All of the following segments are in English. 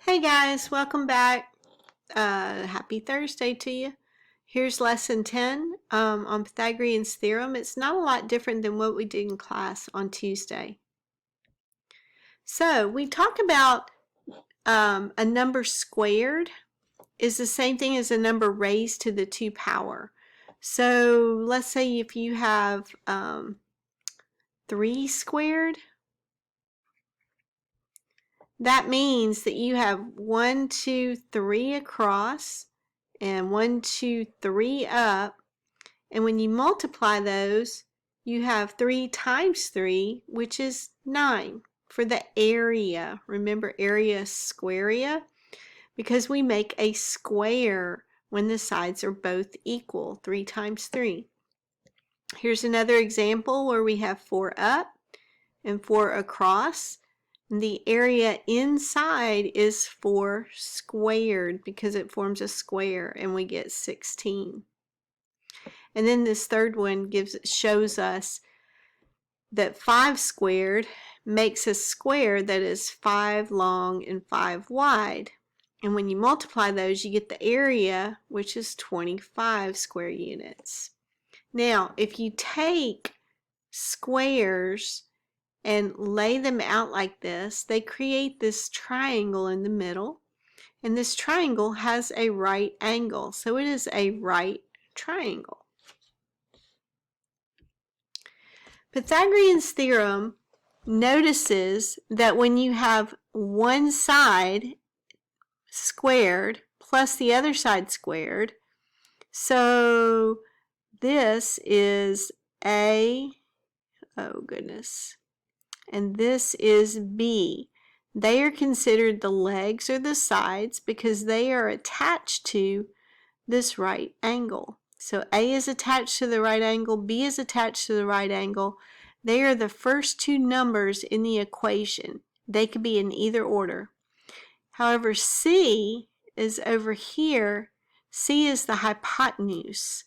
Hey guys, welcome back. Happy Thursday to you. Here's lesson 10 on Pythagorean's theorem. It's not a lot different than what we did in class on Tuesday. So we talk about a number squared is the same thing as a number raised to the 2 power. So let's say if you have 3 squared, that means that you have 1, 2, 3 across and 1, 2, 3 up. And when you multiply those, you have 3 times 3, which is 9 for the area. Remember area squarea? Because we make a square when the sides are both equal, 3 times 3. Here's another example where we have 4 up and 4 across. The area inside is 4 squared because it forms a square, and we get 16. And then this third one shows us that 5 squared makes a square that is 5 long and 5 wide. And when you multiply those, you get the area, which is 25 square units. Now, if you take squares and lay them out like this, they create this triangle in the middle, and this triangle has a right angle, so it is a right triangle. Pythagorean's theorem notices that when you have one side squared plus the other side squared, so this is A, oh goodness, and this is B. They are considered the legs or the sides because they are attached to this right angle. So A is attached to the right angle, B is attached to the right angle. They are the first two numbers in the equation. They could be in either order. However, C is over here. C is the hypotenuse.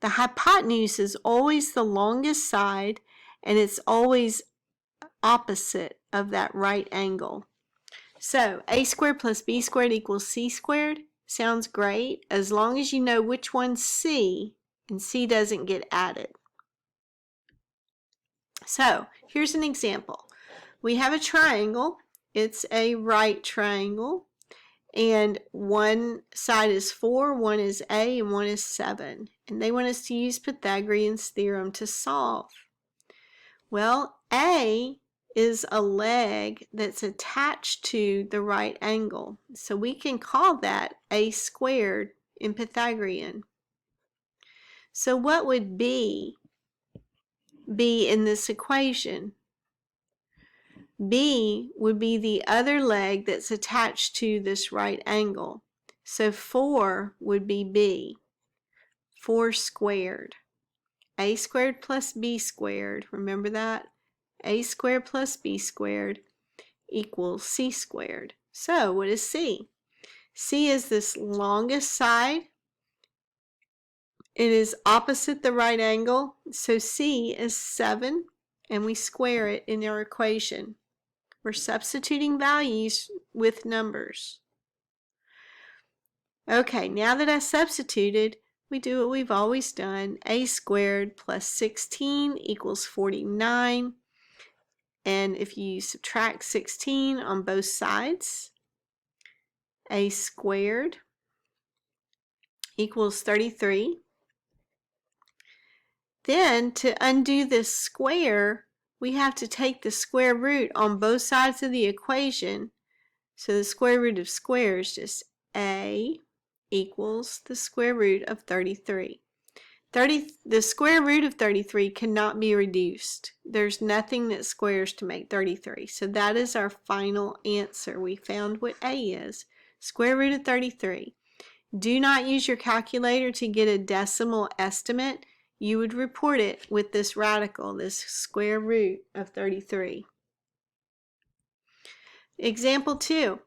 The hypotenuse is always the longest side, and it's always opposite of that right angle. So A squared plus B squared equals C squared. Sounds great as long as you know which one's C and C doesn't get added. So here's an example. We have a triangle. It's a right triangle, and one side is 4, one is A, and one is 7. And they want us to use Pythagorean's theorem to solve. Well, A is a leg that's attached to the right angle. So we can call that A squared in Pythagorean. So what would B be in this equation? B would be the other leg that's attached to this right angle. So 4 would be B. 4 squared. A squared plus B squared. Remember that? A squared plus B squared equals C squared. So what is C? C is this longest side. It is opposite the right angle. So C is 7, and we square it in our equation. We're substituting values with numbers. Okay, now that I substituted, we do what we've always done. A squared plus 16 equals 49. And if you subtract 16 on both sides, A squared equals 33. Then to undo this square, we have to take the square root on both sides of the equation. So the square root of square is just A equals the square root of 33. The square root of 33 cannot be reduced. There's nothing that squares to make 33. So that is our final answer. We found what A is. Square root of 33. Do not use your calculator to get a decimal estimate. You would report it with this radical, this square root of 33. Example 2.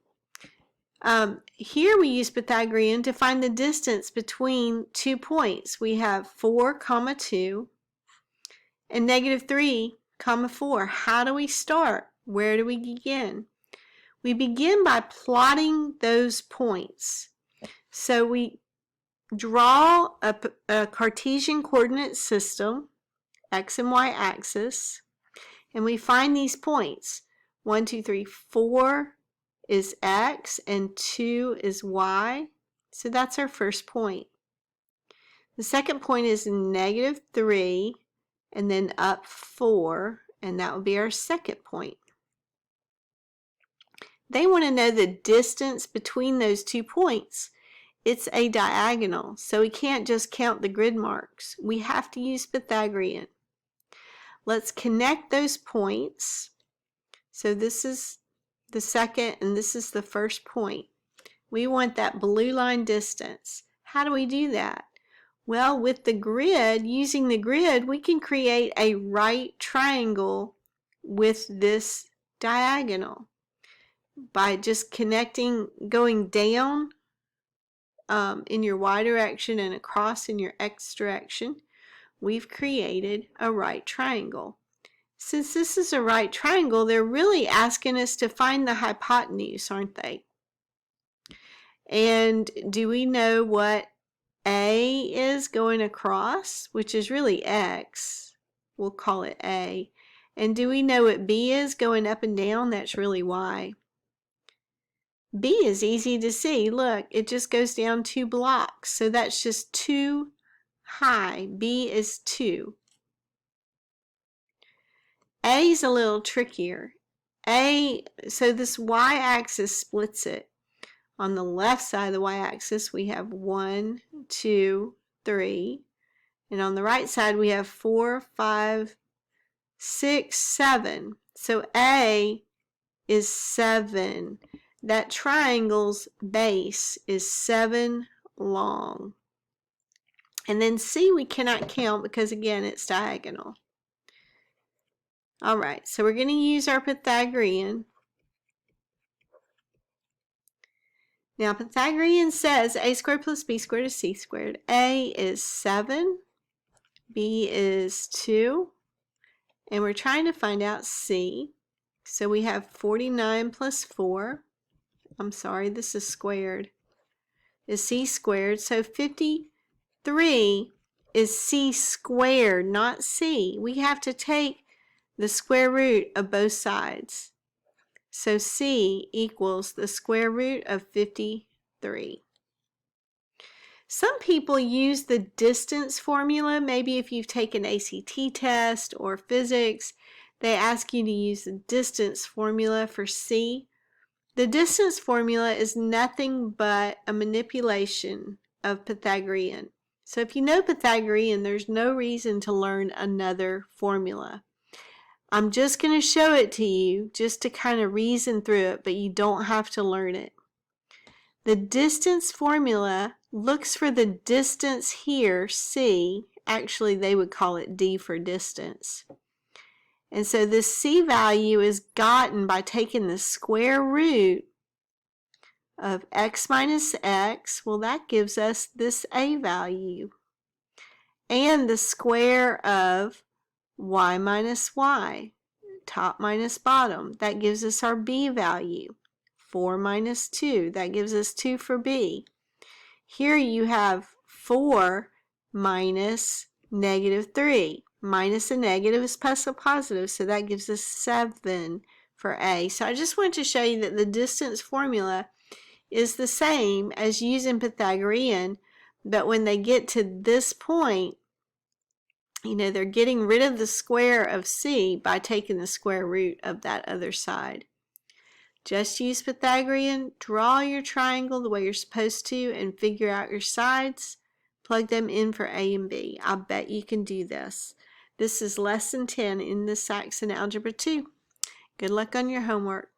Here we use Pythagorean to find the distance between 2 points. We have 4, 2 and -3, 4. How do we start? Where do we begin? We begin by plotting those points. So we draw a Cartesian coordinate system, x and y axis, and we find these points. 1, 2, 3, 4 is x and 2 is y. So that's our first point. The second point is -3 and then up 4, and that would be our second point. They want to know the distance between those 2 points. It's a diagonal, so we can't just count the grid marks. We have to use Pythagorean. Let's connect those points. So this is the second and this is the first point. We want that blue line distance. How do we do that? Well, with the grid, using the grid, we can create a right triangle with this diagonal by just connecting, going down in your y direction and across in your x direction. We've created a right triangle. Since this is a right triangle, they're really asking us to find the hypotenuse, aren't they? And do we know what A is going across, which is really x? We'll call it A. And do we know what B is going up and down? That's really y. B is easy to see. Look, it just goes down 2 blocks. So that's just 2 high. B is 2. A is a little trickier. So this y-axis splits it. On the left side of the y-axis, we have 1, 2, 3. And on the right side, we have 4, 5, 6, 7. So A is 7. That triangle's base is 7 long. And then C we cannot count because, again, it's diagonal. All right, so we're going to use our Pythagorean. Now, Pythagorean says a squared plus b squared is c squared. A is 7, b is 2, and we're trying to find out c. So we have 49 plus 4. I'm sorry, this is squared. Is c squared. So 53 is c squared, not c. We have to take the square root of both sides. So c equals the square root of 53. Some people use the distance formula. Maybe if you've taken ACT test or physics, they ask you to use the distance formula for c. The distance formula is nothing but a manipulation of Pythagorean. So if you know Pythagorean, there's no reason to learn another formula. I'm just going to show it to you just to kind of reason through it, but you don't have to learn it. The distance formula looks for the distance here, c. Actually, they would call it d for distance. And so this c value is gotten by taking the square root of x minus x. Well, that gives us this a value. And the square of y minus y, top minus bottom. That gives us our b value. 4 minus 2. That gives us 2 for b. Here you have 4 minus -3. Minus a negative is plus a positive, so that gives us 7 for A. So I just wanted to show you that the distance formula is the same as using Pythagorean, but when they get to this point, you know, they're getting rid of the square of C by taking the square root of that other side. Just use Pythagorean, draw your triangle the way you're supposed to, and figure out your sides. Plug them in for A and B. I bet you can do this. This is lesson 10 in the Saxon Algebra 2. Good luck on your homework.